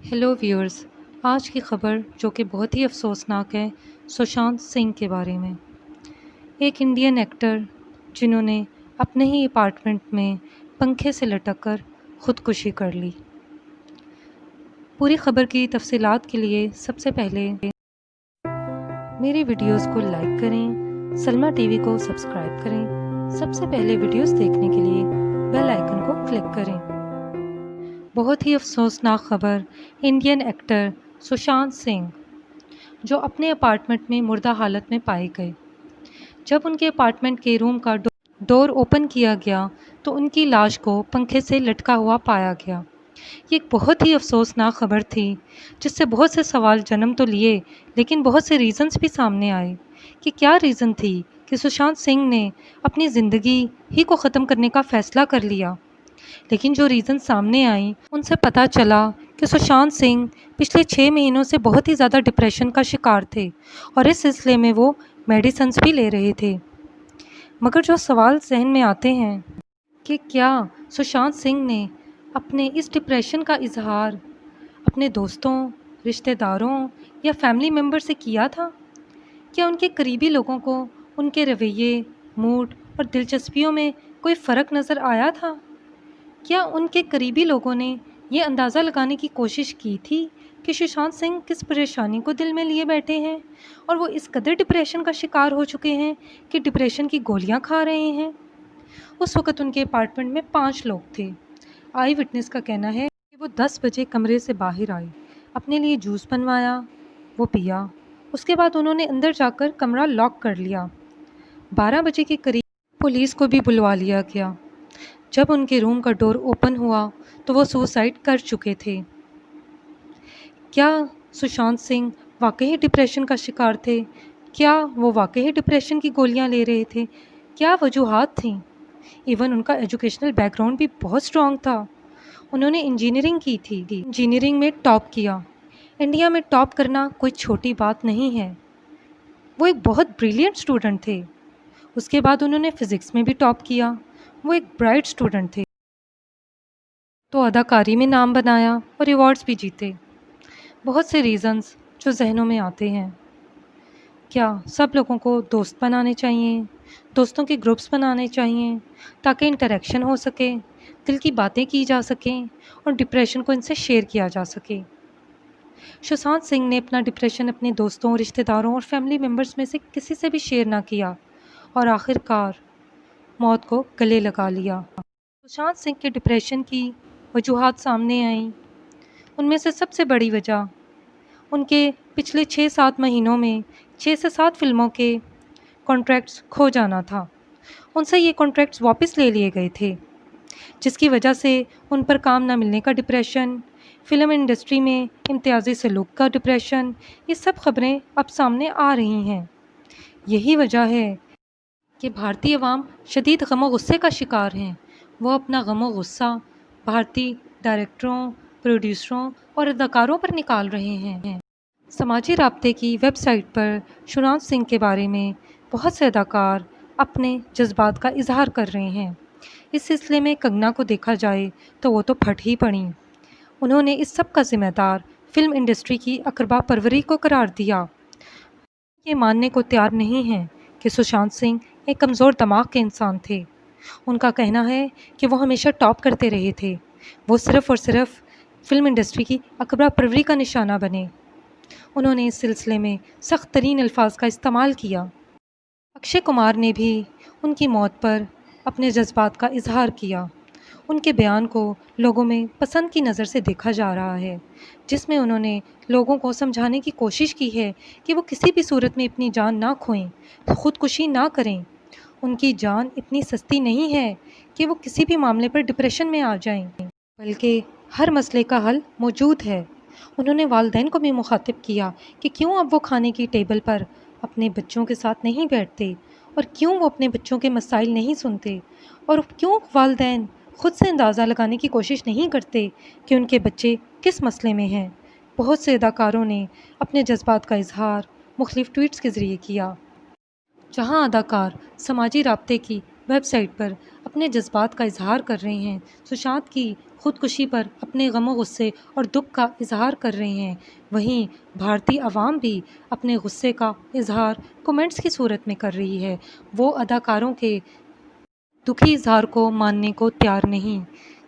Hello viewers. आज की ख़बर जो कि बहुत ही अफसोसनाक है, सुशांत सिंह के बारे में। एक इंडियन एक्टर जिन्होंने अपने ही अपार्टमेंट में पंखे से लटक कर ख़ुदकुशी कर ली। पूरी ख़बर की तफसीलात के लिए सबसे पहले मेरी वीडियोस को लाइक करें, सलमा टीवी को सब्सक्राइब करें। सबसे पहले वीडियोस देखने के लिए बेल आइकन को क्लिक करें। बहुत ही अफसोसनाक ख़बर, इंडियन एक्टर सुशांत सिंह जो अपने अपार्टमेंट में मुर्दा हालत में पाए गए। जब उनके अपार्टमेंट के रूम का डोर ओपन किया गया तो उनकी लाश को पंखे से लटका हुआ पाया गया। ये एक बहुत ही अफसोसनाक ख़बर थी जिससे बहुत से सवाल जन्म तो लिए, लेकिन बहुत से रीज़न्स भी सामने आए कि क्या रीज़न थी कि सुशांत सिंह ने अपनी ज़िंदगी ही को ख़त्म करने का फ़ैसला कर लिया। लेकिन जो रीज़न सामने आई उनसे पता चला कि सुशांत सिंह पिछले 6 महीनों से बहुत ही ज़्यादा डिप्रेशन का शिकार थे और इस सिलसिले में वो मेडिसिन्स भी ले रहे थे। मगर जो सवाल जहन में आते हैं कि क्या सुशांत सिंह ने अपने इस डिप्रेशन का इजहार अपने दोस्तों, रिश्तेदारों या फैमिली मेम्बर से किया था? क्या उनके करीबी लोगों को उनके रवैये, मूड और दिलचस्पियों में कोई फ़र्क नज़र आया था? क्या उनके करीबी लोगों ने ये अंदाज़ा लगाने की कोशिश की थी कि सुशांत सिंह किस परेशानी को दिल में लिए बैठे हैं और वो इस कदर डिप्रेशन का शिकार हो चुके हैं कि डिप्रेशन की गोलियां खा रहे हैं? उस वक़्त उनके अपार्टमेंट में 5 लोग थे। आई विटनेस का कहना है कि वो 10 बजे कमरे से बाहर आए, अपने लिए जूस बनवाया, वो पिया। उसके बाद उन्होंने अंदर जाकर कमरा लॉक कर लिया। 12 बजे के करीब पुलिस को भी बुलवा लिया गया। जब उनके रूम का डोर ओपन हुआ तो वो सुसाइड कर चुके थे। क्या सुशांत सिंह वाकई डिप्रेशन का शिकार थे? क्या वो वाकई डिप्रेशन की गोलियां ले रहे थे? क्या वजूहात थीं? इवन उनका एजुकेशनल बैकग्राउंड भी बहुत स्ट्रॉन्ग था। उन्होंने इंजीनियरिंग की थी, इंजीनियरिंग में टॉप किया। इंडिया में टॉप करना कोई छोटी बात नहीं है। वो एक बहुत ब्रिलियंट स्टूडेंट थे। उसके बाद उन्होंने फ़िज़िक्स में भी टॉप किया। वो एक ब्राइट स्टूडेंट थे। तो अदाकारी में नाम बनाया और अवार्ड्स भी जीते। बहुत से रीज़न्स जो जहनों में आते हैं। क्या सब लोगों को दोस्त बनाने चाहिए? दोस्तों के ग्रुप्स बनाने चाहिए ताकि इंटरेक्शन हो सके, दिल की बातें की जा सकें और डिप्रेशन को इनसे शेयर किया जा सके। सुशांत सिंह ने अपना डिप्रेशन अपने दोस्तों, रिश्तेदारों और फैमिली मेम्बर्स में से किसी से भी शेयर ना किया और आखिरकार मौत को गले लगा लिया। सुशांत सिंह के डिप्रेशन की वजूहात सामने आईं। उनमें से सबसे बड़ी वजह उनके पिछले 6-7 महीनों में 6 से 7 फिल्मों के कॉन्ट्रैक्ट्स खो जाना था। उनसे ये कॉन्ट्रैक्ट्स वापस ले लिए गए थे, जिसकी वजह से उन पर काम ना मिलने का डिप्रेशन, फ़िल्म इंडस्ट्री में इम्तियाज़ी सलूक का डिप्रेशन, ये सब खबरें अब सामने आ रही हैं। यही वजह है कि भारतीय अवाम शदीद गम व गुस्से का शिकार हैं। वो अपना गम व गुस्सा भारतीय डायरेक्टरों, प्रोड्यूसरों और अदाकारों पर निकाल रहे हैं। समाजी राब्ते की वेबसाइट पर सुशांत सिंह के बारे में बहुत से अदाकार अपने जज्बात का इजहार कर रहे हैं। इस सिलसिले में कंगना को देखा जाए तो वो तो फट ही पड़ी। उन्होंने इस सब का जिम्मेदार फिल्म इंडस्ट्री की अकरबा परवरी को करार दिया। ये मानने को तैयार नहीं हैं कि सुशांत सिंह एक कमज़ोर दिमाग के इंसान थे। उनका कहना है कि वो हमेशा टॉप करते रहे थे। वो सिर्फ़ और सिर्फ फिल्म इंडस्ट्री की अकबरा परवरी का निशाना बने। उन्होंने इस सिलसिले में सख्त तरीन अल्फाज का इस्तेमाल किया। अक्षय कुमार ने भी उनकी मौत पर अपने जज्बात का इजहार किया। उनके बयान को लोगों में पसंद की नज़र से देखा जा रहा है, जिसमें उन्होंने लोगों को समझाने की कोशिश की है कि वो किसी भी सूरत में अपनी जान ना खोएं, ख़ुदकुशी ना करें। उनकी जान इतनी सस्ती नहीं है कि वो किसी भी मामले पर डिप्रेशन में आ जाएं, बल्कि हर मसले का हल मौजूद है। उन्होंने वालिदैन को भी मुखातिब किया कि क्यों अब वो खाने की टेबल पर अपने बच्चों के साथ नहीं बैठते और क्यों वो अपने बच्चों के मसाइल नहीं सुनते और क्यों वालिदैन खुद से अंदाज़ा लगाने की कोशिश नहीं करते कि उनके बच्चे किस मसले में हैं। बहुत से अदाकारों ने अपने जज्बात का इजहार मुख्तलिफ ट्वीट्स के ज़रिए किया। जहां अदाकार समाजी राब्ते की वेबसाइट पर अपने जज्बात का इजहार कर रहे हैं, सुशांत की खुदकुशी पर अपने गमो गुस्से और दुख का इजहार कर रहे हैं, वहीं भारतीय आवाम भी अपने गुस्से का इजहार कमेंट्स की सूरत में कर रही है। वो अदाकारों के दुखी इजहार को मानने को तैयार नहीं,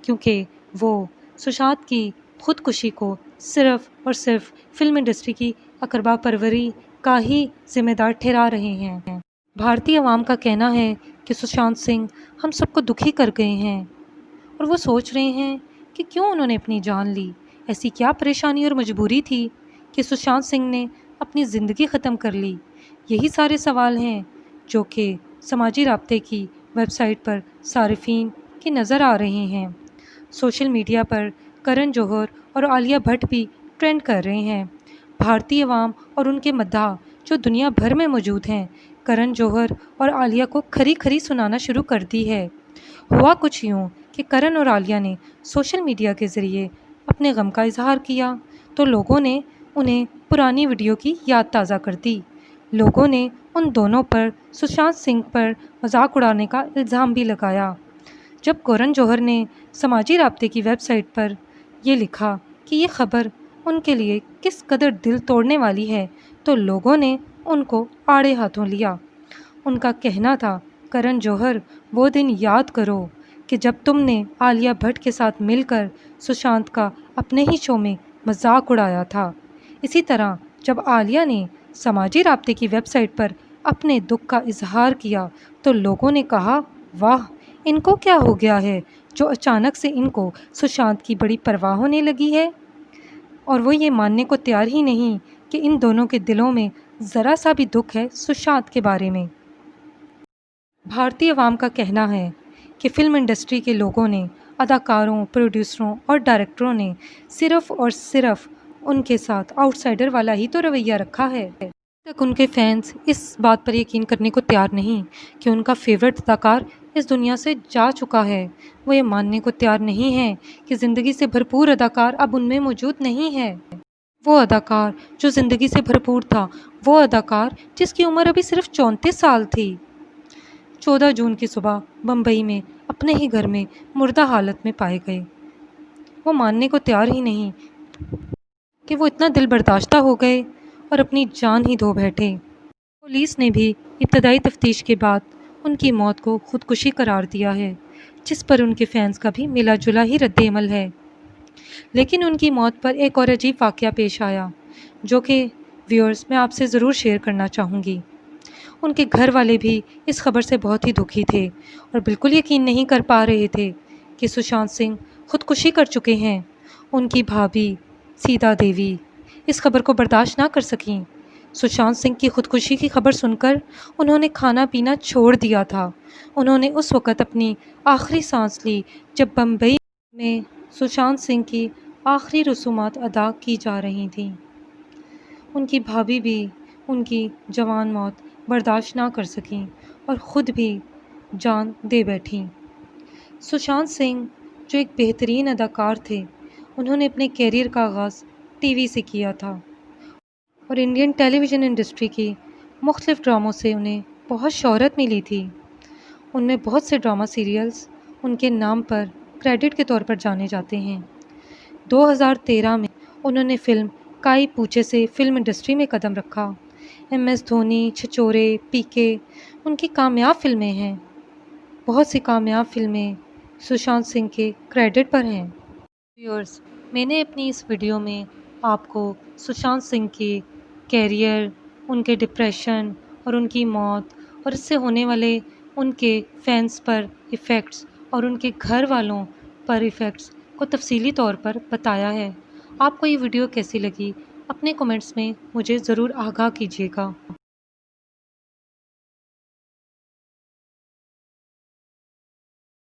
क्योंकि वो सुशांत की खुदकुशी को सिर्फ और सिर्फ फिल्म इंडस्ट्री की अकरबा परवरी का ही जिम्मेदार ठहरा रहे हैं। भारतीय अवाम का कहना है कि सुशांत सिंह हम सबको दुखी कर गए हैं और वो सोच रहे हैं कि क्यों उन्होंने अपनी जान ली। ऐसी क्या परेशानी और मजबूरी थी कि सुशांत सिंह ने अपनी ज़िंदगी ख़त्म कर ली। यही सारे सवाल हैं जो कि समाजी राब्ते की वेबसाइट पर सारिफीन की नज़र आ रहे हैं। सोशल मीडिया पर करण जौहर और आलिया भट्ट भी ट्रेंड कर रहे हैं। भारतीय अवाम और उनके मद्दाह जो दुनिया भर में मौजूद हैं, करण जौहर और आलिया को खरी खरी सुनाना शुरू कर दी है। हुआ कुछ यूँ कि करण और आलिया ने सोशल मीडिया के ज़रिए अपने गम का इजहार किया तो लोगों ने उन्हें पुरानी वीडियो की याद ताज़ा कर दी। लोगों ने उन दोनों पर सुशांत सिंह पर मजाक उड़ाने का इल्ज़ाम भी लगाया। जब करण जौहर ने समाजी राब्ते की वेबसाइट पर ये लिखा कि ये खबर उनके लिए किस कदर दिल तोड़ने वाली है, तो लोगों ने उनको आड़े हाथों लिया। उनका कहना था, करण जौहर वो दिन याद करो कि जब तुमने आलिया भट्ट के साथ मिलकर सुशांत का अपने ही शो में मजाक उड़ाया था। इसी तरह जब आलिया ने समाजी राब्ते की वेबसाइट पर अपने दुख का इजहार किया तो लोगों ने कहा, वाह इनको क्या हो गया है जो अचानक से इनको सुशांत की बड़ी परवाह होने लगी है। और वो ये मानने को तैयार ही नहीं कि इन दोनों के दिलों में ज़रा सा भी दुख है सुशांत के बारे में। भारतीय अवाम का कहना है कि फ़िल्म इंडस्ट्री के लोगों ने, अदाकारों, प्रोड्यूसरों और डायरेक्टरों ने सिर्फ़ और सिर्फ उनके साथ आउटसाइडर वाला ही तो रवैया रखा है। तक उनके फैंस इस बात पर यकीन करने को तैयार नहीं कि उनका फेवरेट अदाकार इस दुनिया से जा चुका है। वो ये मानने को तैयार नहीं है कि ज़िंदगी से भरपूर अदाकार अब उनमें मौजूद नहीं है। वो अदाकार जो ज़िंदगी से भरपूर था, वो अदाकार जिसकी उम्र अभी सिर्फ 34 साल थी, 14 जून की सुबह बम्बई में अपने ही घर में मुर्दा हालत में पाए गए। वो मानने को तैयार ही नहीं कि वो इतना दिल बर्दाश्ता हो गए और अपनी जान ही धो बैठे। पुलिस ने भी इब्तदाई तफ्तीश के बाद उनकी मौत को खुदकुशी करार दिया है, जिस पर उनके फैंस का भी मिला जुला ही रद्द-ए-अमल है। लेकिन उनकी मौत पर एक और अजीब वाक़या पेश आया, जो कि व्यूअर्स मैं आपसे ज़रूर शेयर करना चाहूँगी। उनके घर वाले भी इस खबर से बहुत ही दुखी थे और बिल्कुल यकीन नहीं कर पा रहे थे कि सुशांत सिंह खुदकुशी कर चुके हैं। उनकी भाभी सीता देवी इस खबर को बर्दाश्त ना कर सकीं। सुशांत सिंह की खुदकुशी की खबर सुनकर उन्होंने खाना पीना छोड़ दिया था। उन्होंने उस वक़्त अपनी आखिरी सांस ली जब बम्बई में सुशांत सिंह की आखिरी रसूमात अदा की जा रही थीं। उनकी भाभी भी उनकी जवान मौत बर्दाश्त ना कर सकीं और ख़ुद भी जान दे बैठीं। सुशांत सिंह जो एक बेहतरीन अदाकार थे, उन्होंने अपने कैरियर का आगाज़ टीवी से किया था और इंडियन टेलीविज़न इंडस्ट्री की मुख्तलिफ़ ड्रामों से उन्हें बहुत शोहरत मिली थी। उनमें बहुत से ड्रामा सीरियल्स उनके नाम पर क्रेडिट के तौर पर जाने जाते हैं। 2013 में उन्होंने फ़िल्म काई पूचे से फ़िल्म इंडस्ट्री में कदम रखा। MS धोनी, छिछोरे, पीके उनकी कामयाब फ़िल्में हैं। बहुत सी कामयाब फ़िल्में सुशांत सिंह के क्रेडिट पर हैं। व्यूअर्स, मैंने अपनी इस वीडियो में आपको सुशांत सिंह के कैरियर, उनके डिप्रेशन और उनकी मौत और इससे होने वाले उनके फैंस पर इफ़ेक्ट्स और उनके घर वालों पर इफ़ेक्ट्स को तफसीली तौर पर बताया है। आपको ये वीडियो कैसी लगी? अपने कमेंट्स में मुझे ज़रूर आगाह कीजिएगा।